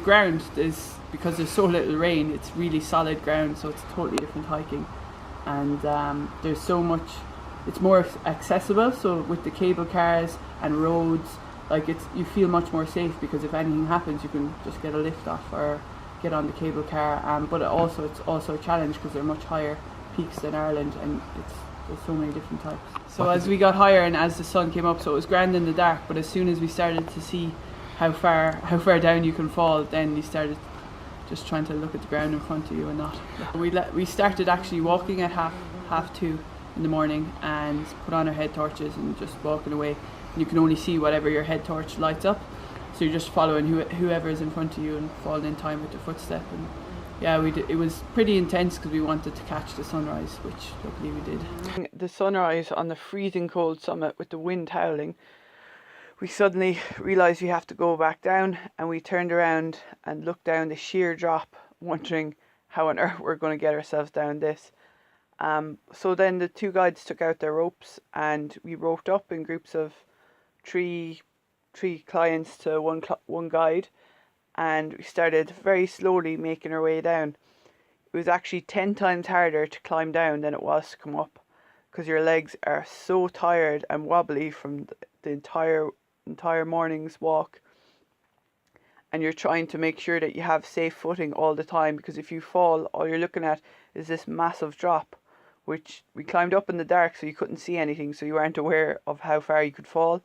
The ground is, because there's so little rain, it's really solid ground, so it's totally different hiking. And there's so much, it's more accessible, so with the cable cars and roads, like you feel much more safe, because if anything happens you can just get a lift off or get on the cable car. But it's also a challenge because they're much higher peaks than Ireland, and there's so many different types. So as we got higher and as the sun came up, so it was grand in the dark, but as soon as we started to see how far down you can fall, then you started just trying to look at the ground in front of you and not. We started actually walking at half 2 in the morning and put on our head torches and just walking away. And you can only see whatever your head torch lights up, so you're just following whoever's in front of you and falling in time with the footstep. And yeah, it was pretty intense because we wanted to catch the sunrise, which luckily we did. The sunrise on the freezing cold summit with the wind howling, we suddenly realised we have to go back down, and we turned around and looked down the sheer drop, wondering how on earth we're going to get ourselves down this. So then the two guides took out their ropes and we roped up in groups of three clients to one guide, and we started very slowly making our way down. It was actually 10 times harder to climb down than it was to come up, because your legs are so tired and wobbly from the entire morning's walk, and you're trying to make sure that you have safe footing all the time, because if you fall, all you're looking at is this massive drop, which we climbed up in the dark so you couldn't see anything, so you weren't aware of how far you could fall.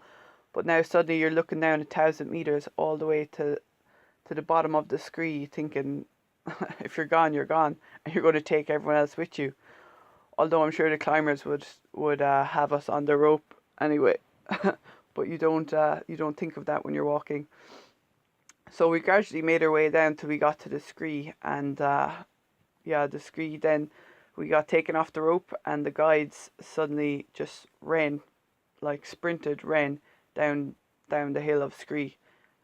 But now suddenly you're looking down 1,000 meters all the way to the bottom of the scree, thinking if you're gone, you're gone, and you're going to take everyone else with you. Although I'm sure the climbers would have us on the rope anyway, but you don't think of that when you're walking. So we gradually made our way down till we got to the scree, and the scree, then we got taken off the rope, and the guides suddenly just ran down the hill of scree,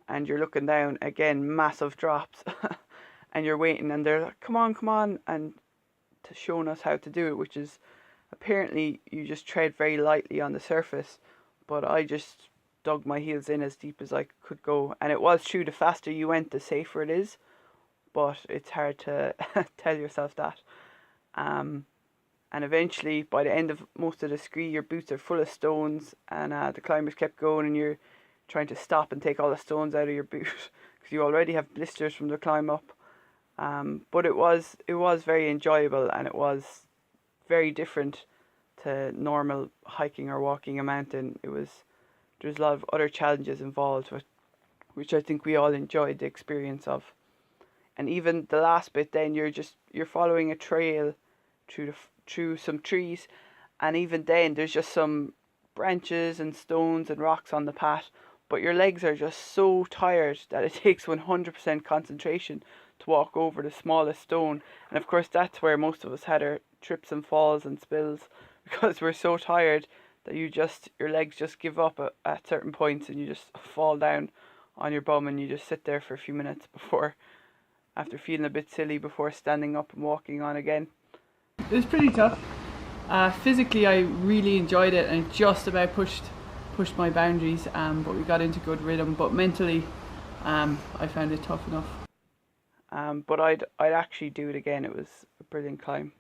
and you're looking down again, massive drops, and you're waiting, and they're like, come on, and showing us how to do it, which is apparently you just tread very lightly on the surface, but I just dug my heels in as deep as I could go. And it was true, the faster you went the safer it is, but it's hard to tell yourself that. And eventually, by the end of most of the scree, your boots are full of stones, and the climbers kept going, and you're trying to stop and take all the stones out of your boot because you already have blisters from the climb up. But it was very enjoyable, and it was very different to normal hiking or walking a mountain. There's a lot of other challenges involved, which I think we all enjoyed the experience of. And even the last bit, then you're following a trail through some trees, and even then there's just some branches and stones and rocks on the path, but your legs are just so tired that it takes 100% concentration to walk over the smallest stone. And of course that's where most of us had our trips and falls and spills, because we're so tired that your legs just give up at certain points, and you just fall down on your bum, and you just sit there for a few minutes after feeling a bit silly before standing up and walking on again. It was pretty tough. Physically I really enjoyed it, and just about pushed my boundaries, but we got into good rhythm. But mentally I found it tough enough. But I'd actually do it again. It was a brilliant climb.